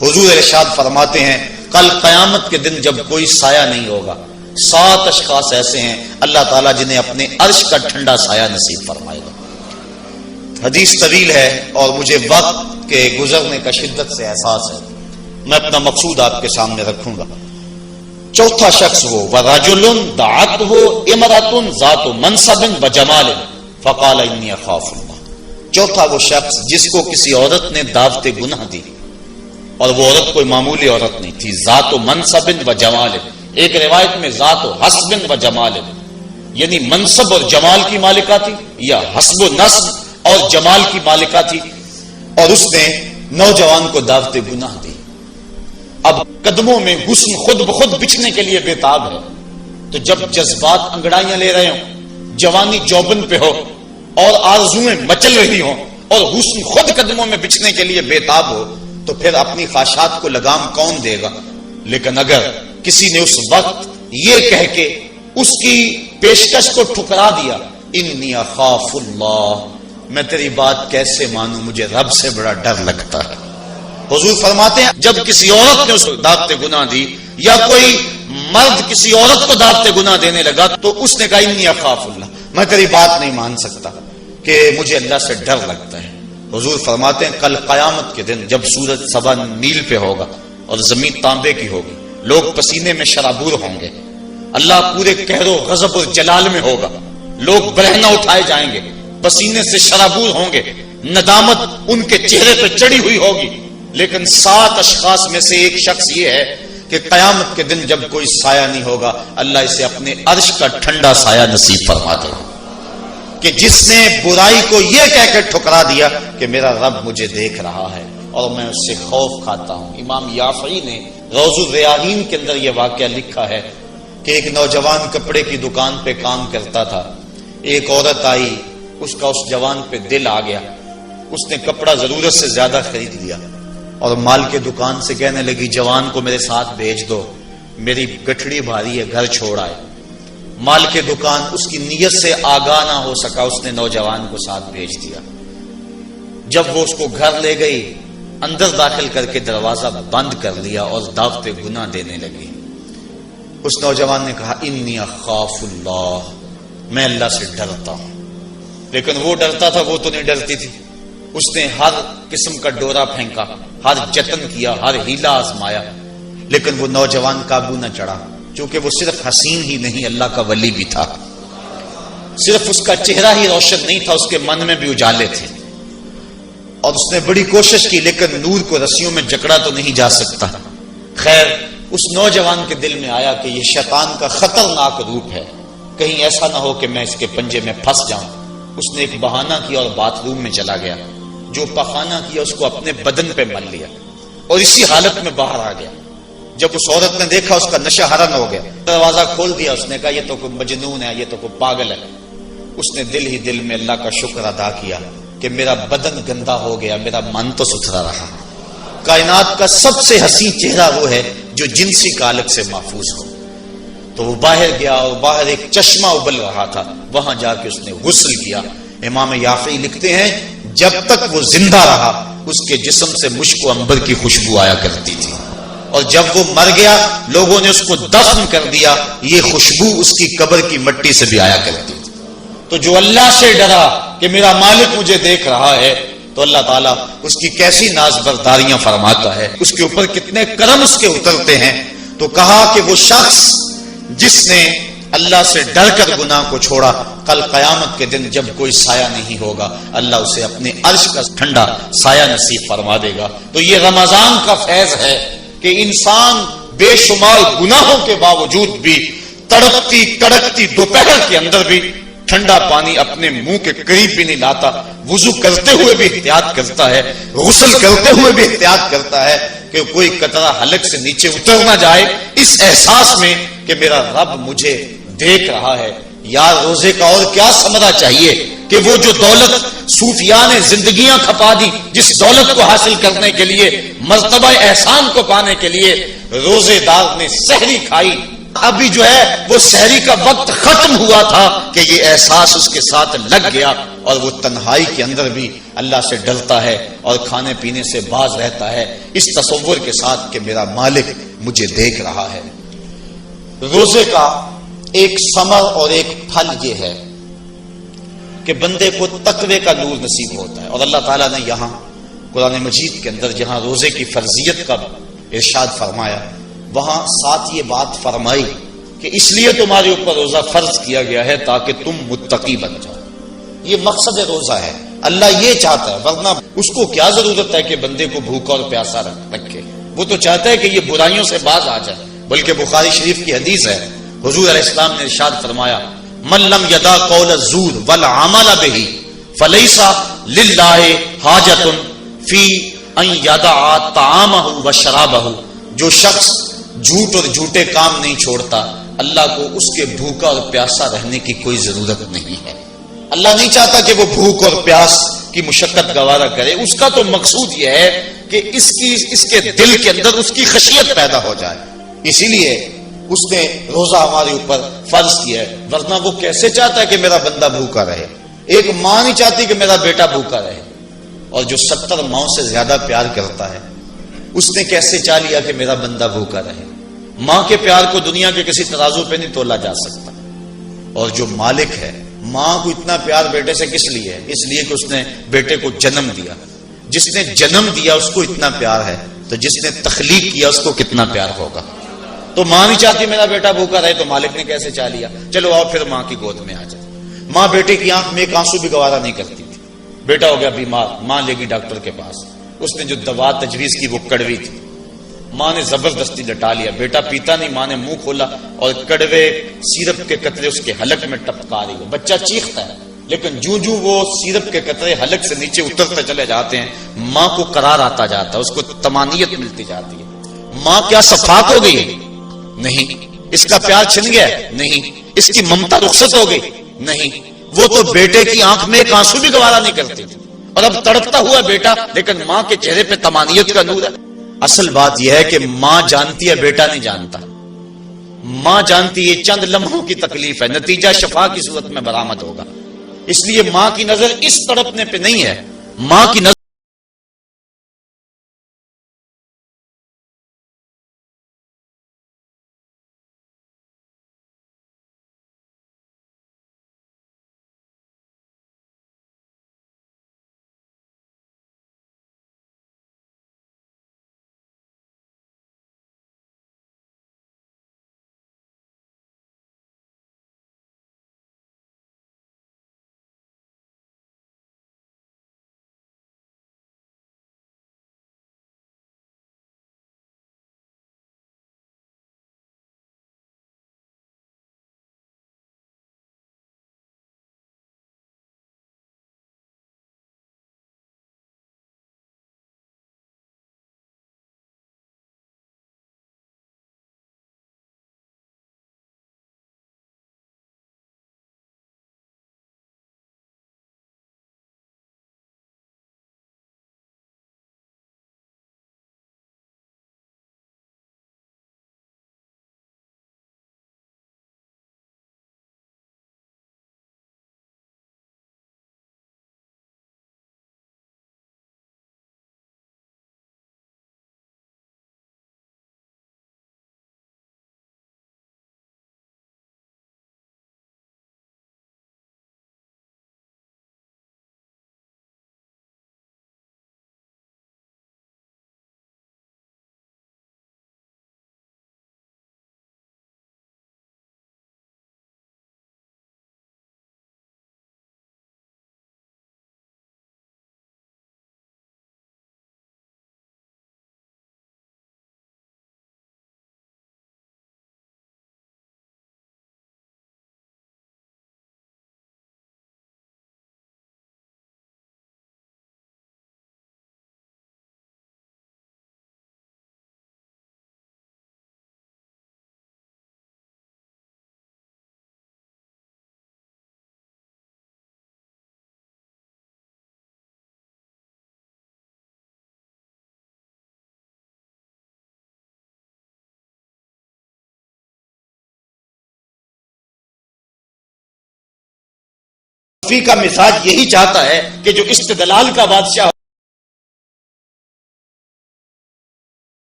حضور ارشاد فرماتے ہیں کل قیامت کے دن جب کوئی سایہ نہیں ہوگا، 7 اشخاص ایسے ہیں اللہ تعالیٰ جنہیں اپنے عرش کا ٹھنڈا سایہ نصیب فرمائے گا۔ حدیث طویل ہے اور مجھے وقت کے گزرنے کا شدت سے احساس ہے، میں اپنا مقصود آپ کے سامنے رکھوں گا۔ چوتھا شخص وہ وَرَجُلٌ دَعَتْهُ امْرَأَةٌ ذَاتُ مَنْصَبٍ وَجَمَالٍ فَقَالَ إِنِّي أَخَافُ اللَّهَ۔ چوتھا وہ شخص جس کو کسی عورت نے دعوت گناہ دی، اور وہ عورت کوئی معمولی عورت نہیں تھی، ذات و منصب و جمال، ایک روایت میں ذات و حسب و جمال، یعنی منصب اور جمال کی مالکہ تھی، یا حسب و نسب اور جمال کی مالکہ تھی، اور اس نے نوجوان کو دعوت گناہ دی۔ اب قدموں میں حسن خود بخود بچھنے کے لیے بےتاب ہے، تو جب جذبات انگڑائیاں لے رہے ہوں، جوانی جوبن پہ ہو اور آرزویں مچل رہی ہوں اور حسن خود قدموں میں بچھنے کے لیے بےتاب ہو، تو پھر اپنی خواہشات کو لگام کون دے گا؟ لیکن اگر کسی نے اس وقت یہ کہہ کے اس کی پیشکش کو ٹھکرا دیا، انی اخاف اللہ، میں تیری بات کیسے مانوں، مجھے رب سے بڑا ڈر لگتا ہے۔ حضور فرماتے ہیں جب کسی عورت نے اس کو دعوت گناہ دی، یا کوئی مرد کسی عورت کو دعوت گناہ دینے لگا، تو اس نے کہا انی اخاف اللہ، میں تیری بات نہیں مان سکتا کہ مجھے اللہ سے ڈر لگتا ہے۔ حضور فرماتے ہیں کل قیامت کے دن جب سورج سوا میل پہ ہوگا اور زمین تانبے کی ہوگی، لوگ پسینے میں شرابور ہوں گے، اللہ پورے قہر و غضب اور جلال میں ہوگا، لوگ برہنہ اٹھائے جائیں گے، پسینے سے شرابور ہوں گے، ندامت ان کے چہرے پہ چڑھی ہوئی ہوگی، لیکن 7 اشخاص میں سے ایک شخص یہ ہے کہ قیامت کے دن جب کوئی سایہ نہیں ہوگا، اللہ اسے اپنے عرش کا ٹھنڈا سایہ نصیب فرما دے گا، کہ جس نے برائی کو یہ کہہ کر ٹھکرا دیا کہ میرا رب مجھے دیکھ رہا ہے اور میں اس سے خوف کھاتا ہوں۔ امام یافعی نے روض الریاحین کے اندر یہ واقعہ لکھا ہے کہ ایک نوجوان کپڑے کی دکان پہ کام کرتا تھا، ایک عورت آئی، اس کا اس جوان پہ دل آ گیا، اس نے کپڑا ضرورت سے زیادہ خرید لیا اور مال کے دکان سے کہنے لگی جوان کو میرے ساتھ بھیج دو، میری گٹھڑی بھاری ہے، گھر چھوڑ آئے۔ مال کے دکان اس کی نیت سے آگاہ نہ ہو سکا، اس نے نوجوان کو ساتھ بھیج دیا۔ جب وہ اس کو گھر لے گئی، اندر داخل کر کے دروازہ بند کر لیا اور دعوت گناہ دینے لگی۔ اس نوجوان نے کہا انی اخاف اللہ، میں اللہ سے ڈرتا ہوں، لیکن وہ ڈرتا تھا، وہ تو نہیں ڈرتی تھی۔ اس نے ہر قسم کا ڈورا پھینکا، ہر جتن کیا، ہر ہیلا آزمایا، لیکن وہ نوجوان قابو نہ چڑھا، چونکہ وہ صرف حسین ہی نہیں اللہ کا ولی بھی تھا، صرف اس کا چہرہ ہی روشن نہیں تھا، اس کے من میں بھی اجالے تھے، اور اس نے بڑی کوشش کی، لیکن نور کو رسیوں میں جکڑا تو نہیں جا سکتا۔ خیر اس نوجوان کے دل میں آیا کہ یہ شیطان کا خطرناک روپ ہے، کہیں ایسا نہ ہو کہ میں اس کے پنجے میں پھنس جاؤں۔ اس نے ایک بہانہ کیا اور باتھ روم میں چلا گیا، جو پخانہ کیا اس کو اپنے بدن پہ مل لیا اور اسی حالت میں باہر آ گیا۔ جب اس عورت نے دیکھا اس کا نشہ حرن ہو گیا، دروازہ کھول دیا، اس نے کہا یہ تو کوئی مجنون ہے، یہ تو کوئی پاگل ہے۔ اس نے دل ہی دل میں اللہ کا شکر ادا کیا کہ میرا بدن گندا ہو گیا، میرا من تو ستھرا رہا۔ کائنات کا سب سے حسین چہرہ وہ ہے جو جنسی کالک سے محفوظ ہو۔ تو وہ باہر گیا اور باہر ایک چشمہ ابل رہا تھا، وہاں جا کے اس نے غسل کیا۔ امام یافعی لکھتے ہیں جب تک وہ زندہ رہا اس کے جسم سے مشک و عنبر کی خوشبو آیا کرتی تھی، اور جب وہ مر گیا لوگوں نے اس کو دفن کر دیا، یہ خوشبو اس کی قبر کی مٹی سے بھی آیا کرتی تھی۔ تو جو اللہ سے ڈرا کہ میرا مالک مجھے دیکھ رہا ہے، تو اللہ تعالیٰ اس کی کیسی ناز برداریاں فرماتا ہے، اس کے اوپر کتنے کرم اس کے اترتے ہیں۔ تو کہا کہ وہ شخص جس نے اللہ سے ڈر کر گناہ کو چھوڑا، کل قیامت کے دن جب کوئی سایہ نہیں ہوگا اللہ اسے اپنے عرش کا ٹھنڈا سایہ نصیب فرما دے گا۔ تو یہ رمضان کا فیض ہے کہ انسان بے شمار گناہوں کے باوجود بھی تڑپتی کڑکتی دوپہر کے اندر بھی ٹھنڈا پانی اپنے منہ کے قریب بھی نہیں لاتا، وضو کرتے ہوئے بھی احتیاط کرتا ہے، غسل کرتے ہوئے بھی احتیاط کرتا ہے کہ کوئی قطرہ حلق سے نیچے اتر نہ جائے، اس احساس میں کہ میرا رب مجھے دیکھ رہا ہے۔ یار روزے کا اور کیا ثمرہ چاہیے کہ وہ جو دولت صوفیاء نے زندگیاں کھپا دی، جس دولت کو حاصل کرنے کے لیے، مرتبہ احسان کو پانے کے لیے روزے دار نے سحری کھائی، ابھی جو ہے وہ سحری کا وقت ختم ہوا تھا کہ یہ احساس اس کے ساتھ لگ گیا، اور وہ تنہائی کے اندر بھی اللہ سے ڈرتا ہے اور کھانے پینے سے باز رہتا ہے، اس تصور کے ساتھ کہ میرا مالک مجھے دیکھ رہا ہے۔ روزے کا ایک ثمر اور ایک پھل یہ ہے کہ بندے کو تقوی کا نور نصیب ہوتا ہے، اور اللہ تعالیٰ نے یہاں قرآن مجید کے اندر جہاں روزے کی فرضیت کا ارشاد فرمایا، وہاں ساتھ یہ بات فرمائی کہ اس لیے تمہارے اوپر روزہ فرض کیا گیا ہے تاکہ تم متقی بن جاؤ۔ یہ مقصد روزہ ہے، اللہ یہ چاہتا ہے، ورنہ اس کو کیا ضرورت ہے کہ بندے کو بھوکا اور پیاسا رکھے؟ وہ تو چاہتا ہے کہ یہ برائیوں سے باز آ جائے۔ بلکہ بخاری شریف کی حدیث ہے، حضور علیہ السلام نے ارشاد فرمایا، من لم یدا قول الزور والعمل به فلیس للہ حاجۃ فی ان یدع طعامہ وشرابہ، جو شخص جھوٹ اور جھوٹے کام نہیں چھوڑتا، اللہ کو اس کے بھوکا اور پیاسا رہنے کی کوئی ضرورت نہیں ہے۔ اللہ نہیں چاہتا کہ وہ بھوک اور پیاس کی مشقت گوارا کرے، اس کا تو مقصود یہ ہے کہ اس کے دل کے اندر اس کی خشیت پیدا ہو جائے، اسی لیے اس نے روزہ ہمارے اوپر فرض کیا ہے، ورنہ وہ کیسے چاہتا ہے کہ میرا بندہ بھوکا رہے؟ ایک ماں نہیں چاہتی کہ میرا بیٹا بھوکا رہے، اور جو 70 ماؤں سے زیادہ پیار کرتا ہے اس نے کیسے چاہ لیا کہ میرا بندہ بھوکا رہے؟ ماں کے پیار کو دنیا کے کسی ترازو پہ نہیں تولا جا سکتا، اور جو مالک ہے، ماں کو اتنا پیار بیٹے سے کس لیے ہے؟ اس لیے کہ اس نے بیٹے کو جنم دیا۔ جس نے جنم دیا اس کو اتنا پیار ہے، تو جس نے تخلیق کیا اس کو کتنا پیار ہوگا؟ تو ماں نہیں چاہتی میرا بیٹا بھوکا رہے، تو مالک نے کیسے چاہ لیا؟ چلو آؤ پھر ماں کی گود میں آ جائے۔ ماں بیٹے کی آنکھ میں ایک آنسو بھی گوارا نہیں کرتی تھی، بیٹا ہو گیا بیمار، ماں لے گی ڈاکٹر کے پاس، اس نے جو دوا تجویز کی وہ کڑوی تھی، ماں نے زبردستی لٹا لیا، بیٹا پیتا نہیں، ماں نے منہ کھولا اور کڑوے سیرپ کے قطرے اس کے حلق میں ٹپکا رہی ہے، بچہ چیختا ہے، لیکن جو وہ سیرپ کے قطرے حلق سے نیچے اترتے چلے جاتے ہیں، ماں کو قرار آتا جاتا ہے، اس کو طمانینت ملتی جاتی ہے۔ ماں کیا صفات ہو گئی؟ نہیں۔ اس کا پیار چھن گیا؟ نہیں۔ اس کی ممتا رخصت ہو گئی؟ نہیں۔ وہ تو بیٹے کی آنکھ میں ایک آنسو بھی گوارا نہیں کرتی تھی، اور اب تڑپتا ہوا بیٹا، لیکن ماں کے چہرے پہ طمانینت کا نور ہے۔ اصل بات یہ ہے کہ ماں جانتی ہے، بیٹا نہیں جانتا۔ ماں جانتی ہے چند لمحوں کی تکلیف ہے، نتیجہ شفا کی صورت میں برآمد ہوگا، اس لیے ماں کی نظر اس تڑپنے پہ نہیں ہے، ماں کی نظر کا مزاج یہی چاہتا ہے کہ جو استدلال کا بادشاہ